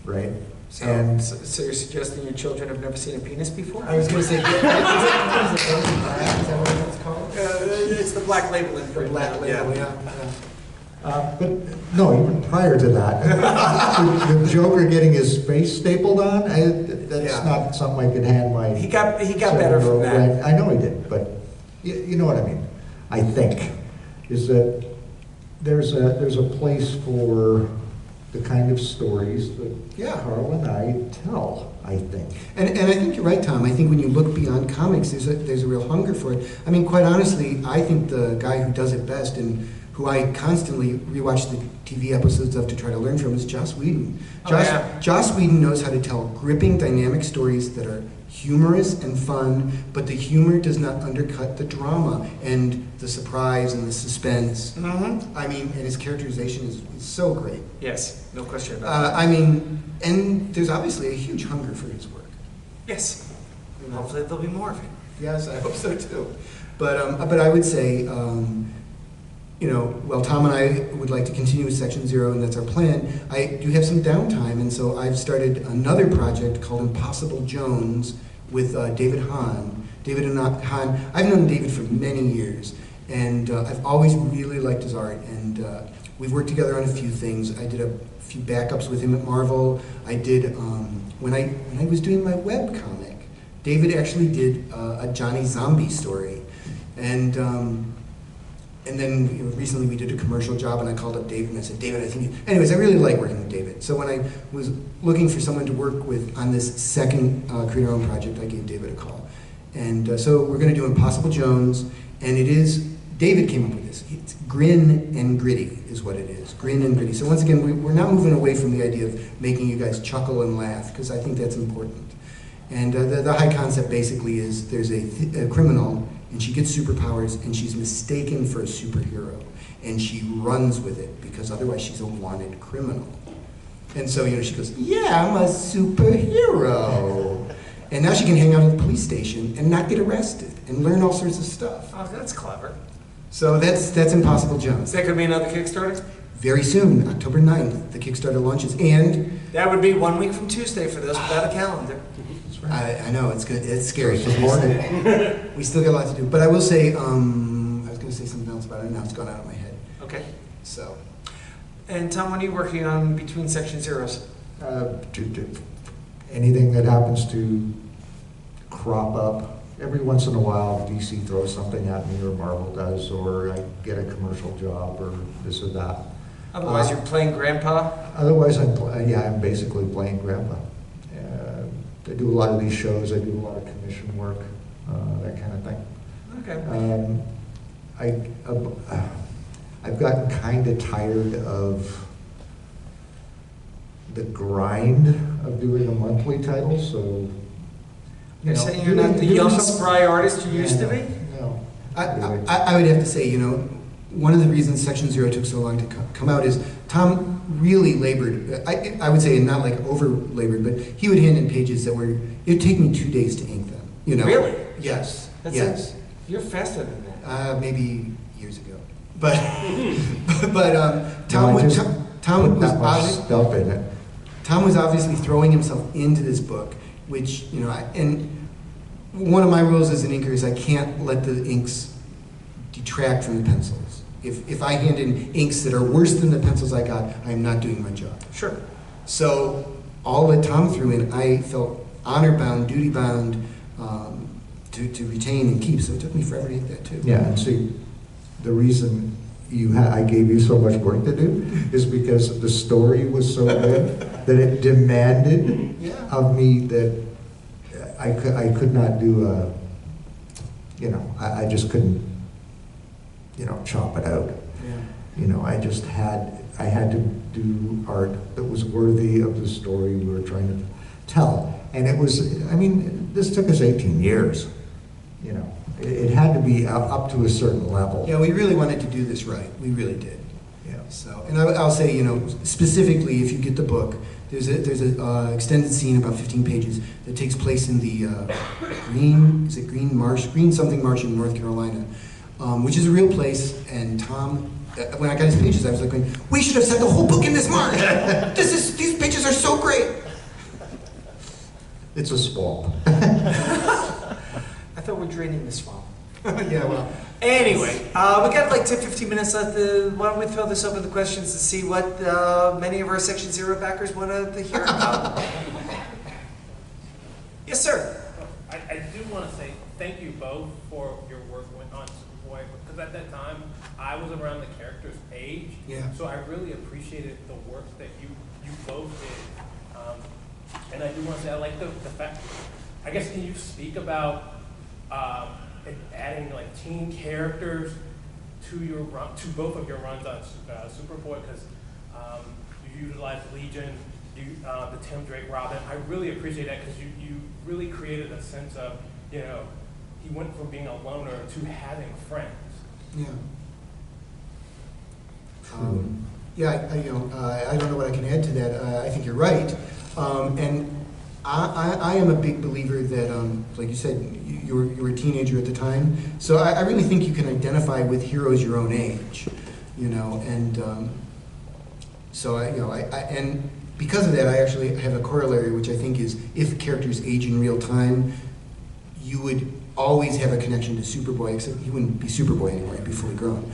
A: right?
B: So you're suggesting your children have never seen a penis before?
C: I was going to say, is that what it's called?
B: It's the Black Label.
C: The Black Label, yeah.
A: But no, even prior to that, the Joker getting his face stapled on, that's not something I could hand my...
B: He got better from that.
A: I know he did, but you know what I mean. I think is that there's a place for the kind of stories that Carl and I tell, I think.
C: And I think you're right, Tom. I think when you look beyond comics, there's a real hunger for it. I mean, quite honestly, I think the guy who does it best and who I constantly rewatch the TV episodes of to try to learn from is Joss Whedon. Joss Whedon knows how to tell gripping, dynamic stories that are humorous and fun, but the humor does not undercut the drama and the surprise and the suspense. I mean, and his characterization is so great.
B: Yes, no question about that.
C: I mean, and there's obviously a huge hunger for his work.
B: Yes. Hopefully there'll be more of it.
C: Yes, I hope so too. But I would say, while Tom and I would like to continue with Section Zero, and that's our plan, I do have some downtime, and so I've started another project called Impossible Jones with David Hahn. David and Hahn, I've known David for many years, and I've always really liked his art, and we've worked together on a few things. I did a few backups with him at Marvel. I did, when I was doing my web comic, David actually did a Johnny Zombie story, and then recently we did a commercial job, and I called up David and I said, David, I think anyways, I really like working with David. So when I was looking for someone to work with on this second creator-owned project, I gave David a call. And so we're going to do Impossible Jones, and it is, David came up with this. It's grin and gritty is what it is, grin and gritty. So once again, we're not moving away from the idea of making you guys chuckle and laugh, because I think that's important. And the high concept basically is there's a criminal, and she gets superpowers, and she's mistaken for a superhero, and she runs with it, because otherwise she's a wanted criminal. And so, she goes, yeah, I'm a superhero. And now she can hang out at the police station and not get arrested and learn all sorts of stuff.
B: Oh, that's clever.
C: So that's Impossible Jones.
B: Is that going to be another Kickstarter?
C: Very soon, October 9th, the Kickstarter launches. And
B: that would be 1 week from Tuesday for those without a calendar.
C: I know, it's good. It's scary. We still got a lot to do. But I will say, I was going to say something else about it, now it's gone out of my head.
B: Okay.
C: So.
B: And Tom, what are you working on between Section Zeros?
A: Anything that happens to crop up. Every once in a while, DC throws something at me, or Marvel does, or I get a commercial job, or this or that.
B: Otherwise, you're playing Grandpa?
A: Otherwise, I'm basically playing Grandpa. I do a lot of these shows. I do a lot of commission work, that kind of thing.
B: Okay.
A: I've gotten kind of tired of the grind of doing a monthly title, so...
B: You're saying you're not the young, spry artist you used to be?
A: No.
C: I would have to say, one of the reasons Section Zero took so long to come out is Tom really labored. I would say not like over-labored, but he would hand in pages that were, it'd take me 2 days to ink them.
B: Really?
C: Yes.
B: That's
C: yes.
B: You're faster than that.
C: Maybe years ago. But Tom was obviously throwing himself into this book, which, and one of my rules as an inker is I can't let the inks detract from the pencils. If I hand in inks that are worse than the pencils I got, I'm not doing my job.
B: Sure.
C: So all that Tom threw in, I felt honor-bound, duty-bound to retain and keep, so it took me forever to get that too.
A: Yeah, and see, the reason I gave you so much work to do is because the story was so good that it demanded of me that I could not do I just couldn't, chop it out.
C: Yeah.
A: I had to do art that was worthy of the story we were trying to tell. And it was, this took us 18 years, It had to be up to a certain level.
C: Yeah, we really wanted to do this right. We really did.
A: Yeah.
C: So, and I'll say, specifically, if you get the book, there's a extended scene about 15 pages that takes place in the Green something Marsh in North Carolina, which is a real place. And Tom, when I got his pages, I was like, going, we should have set the whole book in this marsh. These pages are so great.
A: It's a swamp.
B: I thought we're draining the swamp.
C: Yeah, well.
B: Anyway, we got like 10-15 minutes left. Why don't we throw this open to questions to see what many of our Section Zero backers want to hear about? Yes, sir.
E: I do want to say thank you both for your work on Superboy, because at that time I was around the character's age.
C: Yeah.
E: So I really appreciated the work that you both did. And I do want to say I like the fact. I guess, can you speak about adding like teen characters to both of your runs on Superboy, because you utilized Legion, the Tim Drake Robin. I really appreciate that, because you really created a sense of, he went from being a loner to having friends.
C: Yeah. I don't know what I can add to that. I think you're right. And I am a big believer that, like you said, you were a teenager at the time. So I really think you can identify with heroes your own age, and so and because of that, I actually have a corollary, which I think is if characters age in real time, you would always have a connection to Superboy, except he wouldn't be Superboy anymore, he'd be fully grown.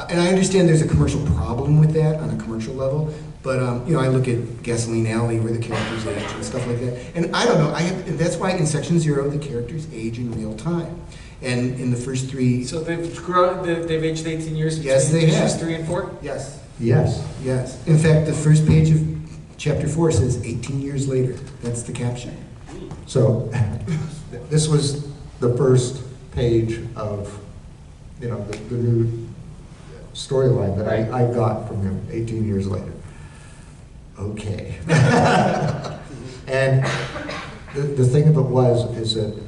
C: And I understand there's a commercial problem with that on a commercial level, but I look at Gasoline Alley where the characters age and stuff like that, and I don't know. And that's why in Section Zero the characters age in real time, and in the first three.
B: So they've aged 18 years.
C: Yes, they have.
B: Issues 3 and 4.
C: Yes.
A: Yes.
C: Yes. In fact, the first page of Chapter 4 says 18 years later. That's the caption.
A: So this was the first page of, you know, the new storyline that I got from him 18 years later. Okay. And the thing of it is that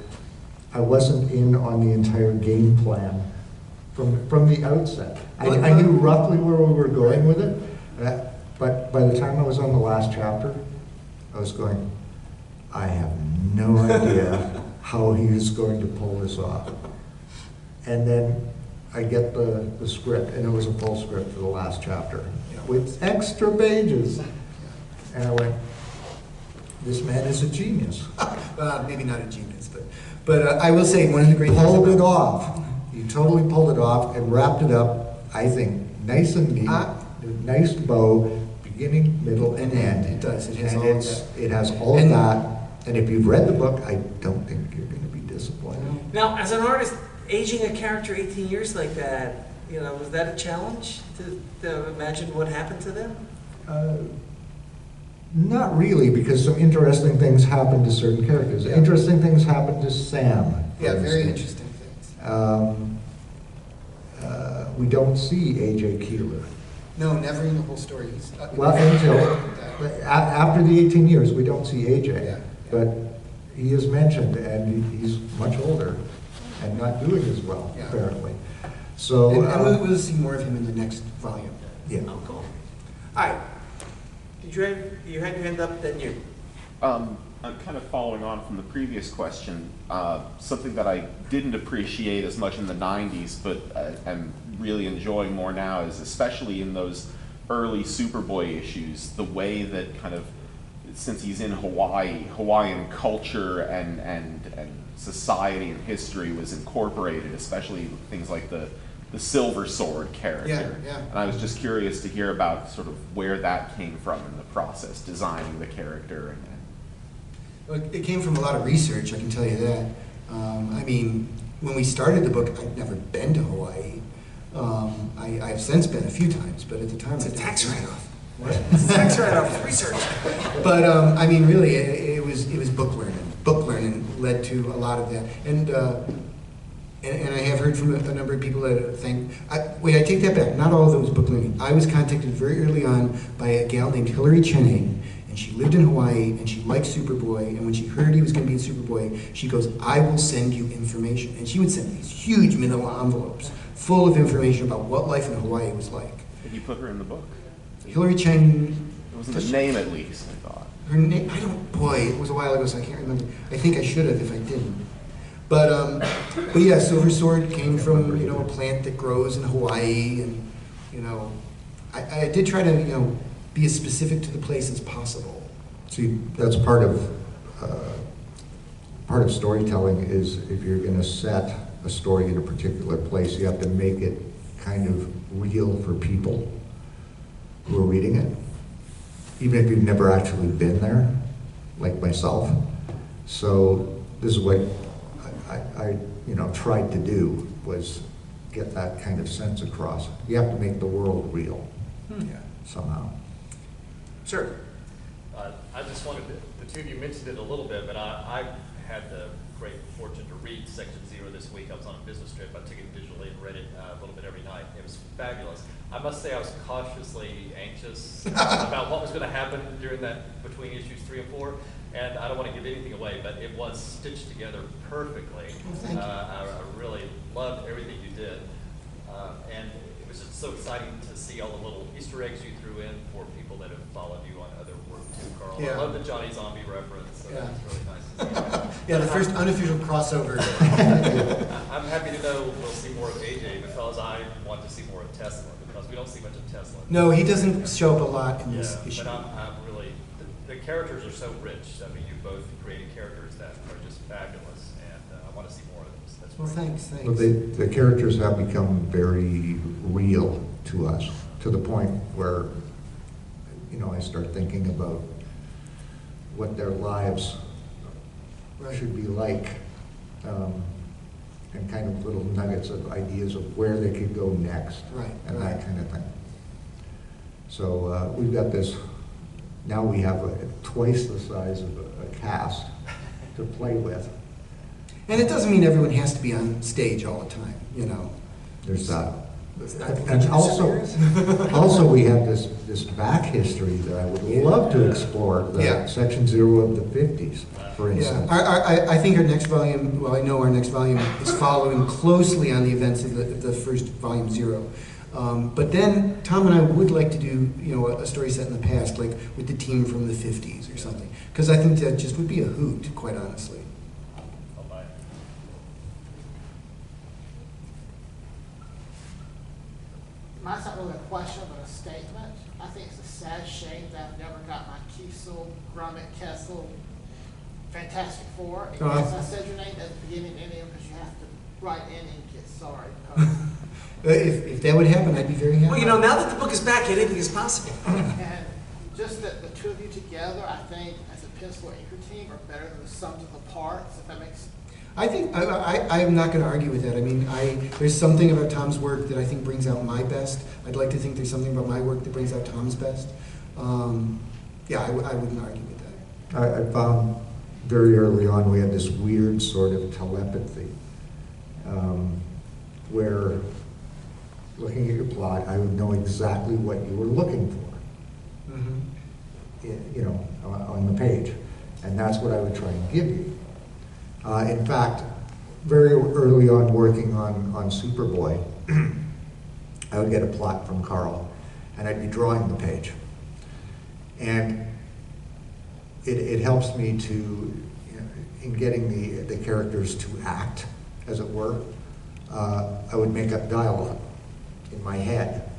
A: I wasn't in on the entire game plan from the outset. I knew roughly where we were going with it, but by the time I was on the last chapter, I was going, I have no idea how he is going to pull this off. And then I get the script, and it was a full script for the last chapter with extra pages. And I went, this man is a genius.
C: Maybe not a genius, but I will say one of the great things
A: Pulled it off. He totally pulled it off and wrapped it up, I think, nice and neat, nice bow, beginning, middle, and end.
C: It does. It has
A: and
C: all of that.
A: It has all of that. And if you've read the book, I don't think you're going to be disappointed.
B: Now, as an artist, aging a character 18 years like that, you know, was that a challenge to imagine what happened to them?
A: Not really, because some interesting things happened to certain characters.
C: Yeah.
A: Interesting things happened to Sam. for
C: Yeah, very
A: instance.
C: interesting things.
A: We don't see A.J. Keeler.
C: No, never in the whole story.
A: Well, after the 18 years, we don't see A.J.
C: Yeah.
A: But he is mentioned, and he's much older and not doing as well,
C: Yeah.
A: apparently. So,
C: And we'll see more of him in the next volume.
A: yeah.
B: Oh, cool. All right. Did you had your hand up, then you.
F: I'm kind of following on from the previous question. Something that I didn't appreciate as much in the 90s, but I'm really enjoying more now, is especially in those early Superboy issues, the way that kind of, since he's in Hawaii, Hawaiian culture and society and history was incorporated, especially things like the Silver Sword character.
C: Yeah.
F: And I was just curious to hear about sort of where that came from in the process, designing the character.
C: Well, it came from a lot of research, I can tell you that. I mean, when we started the book, I'd never been to Hawaii. I've since been a few times, but at the time
B: It's
C: I
B: a
C: didn't.
B: tax write-off.
C: What?
B: It's a tax write-off. It's research.
C: But I mean, really, it was book learning. Book learning led to a lot of that, and I have heard from a number of people that think. Wait, I take that back. Not all of those book learning. I was contacted very early on by a gal named Hillary Chang, and she lived in Hawaii, and she liked Superboy. And when she heard he was going to be in Superboy, she goes, "I will send you information." And she would send these huge manila envelopes full of information about what life in Hawaii was like.
F: Did you put her in the book?
C: Hillary Chang.
F: It wasn't the name, at least, I thought.
C: Her name, boy, it was a while ago, so I can't remember. I think I should have if I didn't. But yeah, Silver Sword came from, you know, a plant that grows in Hawaii, and, you know, I did try to, you know, be as specific to the place as possible.
A: See, that's part of storytelling is if you're going to set a story in a particular place, you have to make it kind of real for people who are reading it, even if you've never actually been there, like myself. So this is what I tried to do, was get that kind of sense across. You have to make the world real somehow.
B: Sure.
G: I just wanted the two of you mentioned it a little bit, but I had the great fortune to read Section 0 this week. I was on a business trip. I took it digitally and read it a little bit every night. It was fabulous. I must say I was cautiously anxious about what was going to happen during that, between issues 3 and 4. And I don't want to give anything away, but it was stitched together perfectly.
C: Thank you.
G: I really loved everything you did. And it was just so exciting to see all the little Easter eggs you threw in for people that have followed you on other work too, Carl.
C: Yeah.
G: I love the Johnny Zombie reference. So
C: Yeah.
G: That's really nice to see.
C: Yeah, the first unofficial crossover.
G: I'm happy to know we'll see more of AJ because I want to see more of Tesla, because we don't see much of Tesla.
C: No, he doesn't show up a lot in this
G: Yeah,
C: issue.
G: but I'm really, the characters are so rich. I mean, you both created characters that are just fabulous, and I want to see more of those. That's
C: Well,
G: great.
C: thanks.
A: Well, the characters have become very real to us, to the point where, I start thinking about what their lives should be like, and kind of little nuggets of ideas of where they could go next, and that kind of thing. So we've got this, now we have twice the size of a cast to play with.
C: And it doesn't mean everyone has to be on stage all the time, you know.
A: There's that.
B: not the
A: And
B: Legion of
A: also,
B: Superheroes?
A: also we have this back history that I would love to explore, the
C: Yeah.
A: Section 0 of the 50s, for
C: Yeah,
A: instance.
C: I think our next volume, well, I know our next volume is following closely on the events of the first volume 0. But then Tom and I would like to do, you know, a story set in the past, like with the team from the 50s or something. Because I think that just would be a hoot, quite honestly.
G: I'll buy it.
H: Mine's not really a question, but a statement. I think it's a sad shame that I've never got my Kiesel, Grummet, Kessel, Fantastic Four. And yes, I said your name at the beginning and end because you have to write in and get sorry.
C: If that would happen, I'd be very happy.
B: Well, you know, now that the book is back, anything is possible.
H: And just that the two of you together, I think, as a pencil or inker team, are better than the sums of the parts, if that makes.
C: I think I'm not going to argue with that. I mean, there's something about Tom's work that I think brings out my best. I'd like to think there's something about my work that brings out Tom's best. Yeah, I wouldn't argue with that.
A: I found very early on we had this weird sort of telepathy, where looking at your plot, I would know exactly what you were looking for, you know, on the page. And that's what I would try and give you. In fact, very early on working on Superboy, I would get a plot from Carl, and I'd be drawing the page. And it helps me to, you know, in getting the characters to act, as it were. I would make up dialogue in my head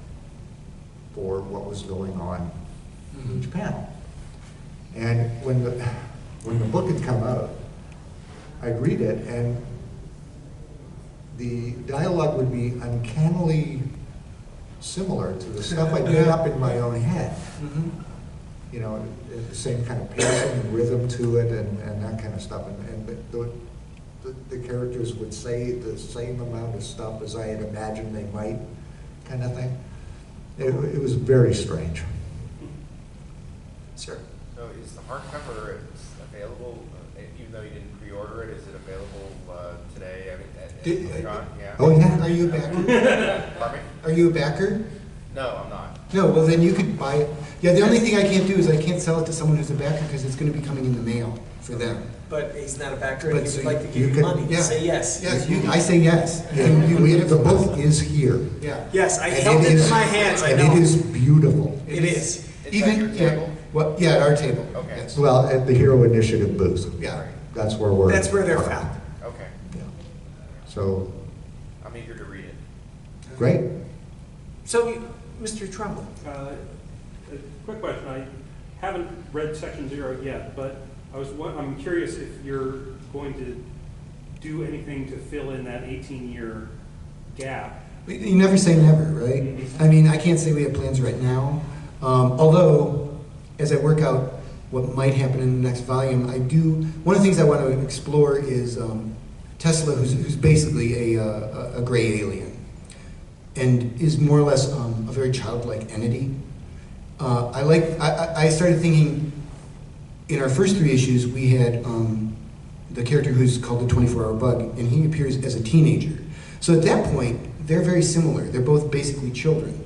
A: for what was going on in each panel. And when the book had come out, I'd read it, and the dialogue would be uncannily similar to the stuff I made up in my own head. You know, the same kind of pacing and rhythm to it, and that kind of stuff. And the characters would say the same amount of stuff as I had imagined they might, kind of thing. It was very strange.
B: Sure.
I: So is the hardcover available, even though you didn't pre-order it, is it available today? I mean, yeah.
A: Oh, yeah.
C: Are you a backer?
I: Pardon me?
C: Are you a backer?
I: No, I'm not.
C: No, well then you could buy it. Yeah, the only thing I can't do is I can't sell it to someone who's a backer because it's going to be coming in the mail for them.
B: But he's not a backer,
C: But
B: and he
C: so
B: would like to
A: you
B: give you
A: could-
B: money.
C: yeah.
B: Say yes.
C: Yes, I say yes.
A: The book is here.
C: Yeah.
B: Yes, I
A: And
B: held it
A: is-
B: in my hands, I
A: and
B: know.
A: it is beautiful.
B: It is.
I: It's at your table?
C: Well, yeah, at our table.
I: Okay.
C: Yes.
A: Well, at the Hero Initiative booth.
C: Yeah.
A: That's where we're.
B: That's where they're found.
I: Okay.
A: Yeah. So,
I: I'm eager to read it.
A: great.
B: So, Mr. Trumbull.
J: A quick question. I haven't read Section 0 yet, but I'm curious if you're going to do anything to fill in that 18-year gap.
C: You never say never, right? I mean, I can't say we have plans right now. Although, as I work out what might happen in the next volume, one of the things I want to explore is Tesla, who's basically a gray alien, and is more or less a very childlike entity. I started thinking, in our first 3 issues, we had the character who's called the 24-hour bug, and he appears as a teenager. So at that point, they're very similar. They're both basically children.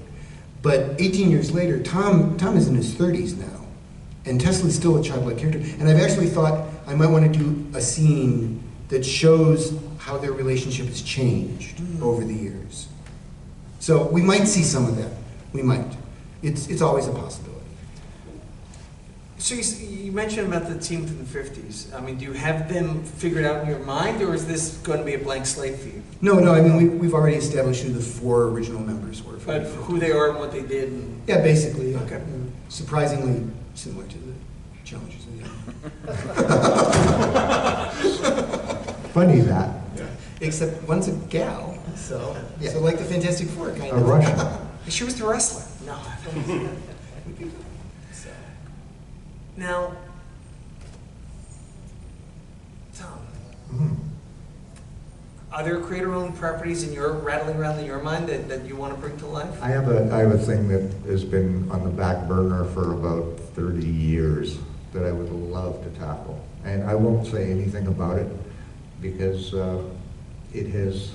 C: But 18 years later, Tom is in his 30s now, and Tesla's still a childlike character. And I've actually thought I might want to do a scene that shows how their relationship has changed over the years. So we might see some of that. We might. It's always a possibility.
B: So you mentioned about the team from the 50s. I mean, do you have them figured out in your mind, or is this going to be a blank slate for you?
C: No, I mean, we've already established who the 4 original members were.
B: But who they are and what they did? And
C: Yeah, basically. Yeah.
B: Okay.
C: Surprisingly similar to the challenges of the
A: Funny that.
C: Except one's a gal, so
A: Yeah.
C: so like the Fantastic Four, kind
A: A
C: of.
A: Russian.
B: she was the wrestler. No.
C: So,
B: Now, Tom,
A: Mhm.
B: are there creator-owned properties rattling around in your mind that you want to bring to life?
A: I have a thing that has been on the back burner for about 30 years that I would love to tackle. And I won't say anything about it because it has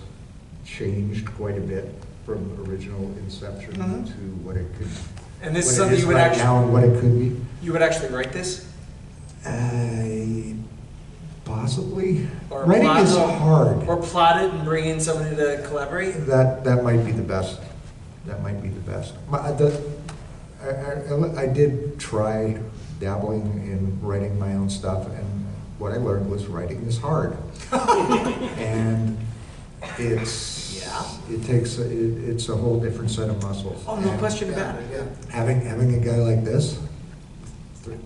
A: changed quite a bit from original inception
B: Mhm.
A: to what it could,
B: And this is
A: what it
B: something
A: is
B: you would
A: right now and what it could be.
B: You would actually write this?
A: Possibly.
B: Or
A: Writing
B: plot-
A: is hard.
B: Or plot it and bring in somebody to collaborate?
A: That might be the best. That might be the best. I did try dabbling in writing my own stuff, and what I learned was writing is hard. And it's a whole different set of muscles.
B: Oh, no
A: And
B: question about it, yeah.
A: having a guy like this,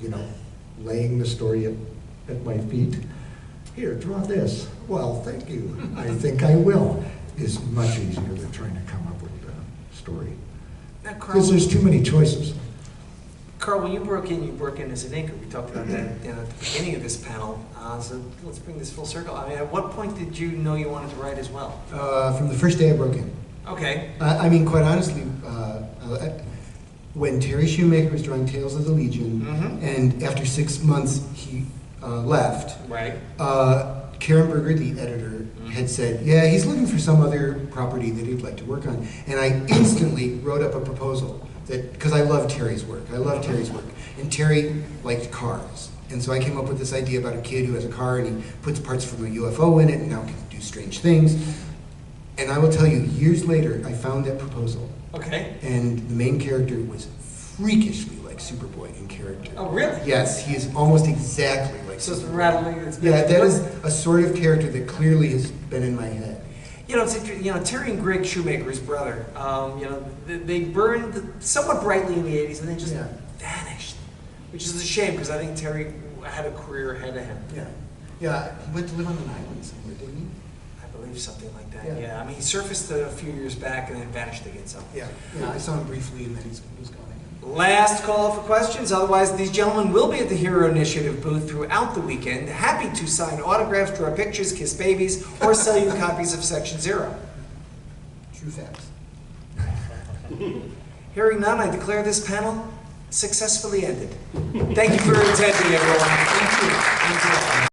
A: you know, laying the story at my feet, here, draw this. Well, thank you. I think I will. Is much easier than trying to come up with a story.
B: Now,
A: Because there's too many choices.
B: Carl, when you broke in as an inker. We talked about that at the beginning of this panel. So let's bring this full circle. I mean, at what point did you know you wanted to write as well?
C: From the first day I broke in.
B: Okay.
C: I mean, quite honestly, when Terry Shoemaker was drawing Tales of the Legion,
B: Mhm.
C: and after 6 months he left,
B: Right.
C: Karen Berger, the editor, had said, yeah, he's looking for some other property that he'd like to work on. And I instantly wrote up a proposal, because I love Terry's work. I love Terry's work. And Terry liked cars. And so I came up with this idea about a kid who has a car and he puts parts from a UFO in it and now can do strange things. And I will tell you, years later, I found that proposal.
B: Okay.
C: And the main character was freakishly like Superboy in character.
B: Oh, really?
C: Yes, he is almost exactly like
B: So it's
C: Superboy.
B: rattling.
C: Yeah, that is a sort of character that clearly has been in my head.
B: You know, it's interesting. You know, Terry and Greg Shoemaker's brother. You know, they burned somewhat brightly in the '80s and then just vanished, which is a shame because I think Terry had a career ahead of him.
C: Yeah, yeah. He went to live on an island somewhere, didn't he?
B: I believe something like that.
C: Yeah.
B: Yeah. I mean, he surfaced a few years back and then vanished again. So.
C: Yeah. Yeah, I saw him briefly and then he's gone again.
B: Last call for questions. Otherwise, these gentlemen will be at the Hero Initiative booth throughout the weekend, happy to sign autographs, draw pictures, kiss babies, or sell you copies of Section Zero.
C: True facts.
B: Hearing none, I declare this panel successfully ended. Thank you for attending, everyone. Thank you. Thank you.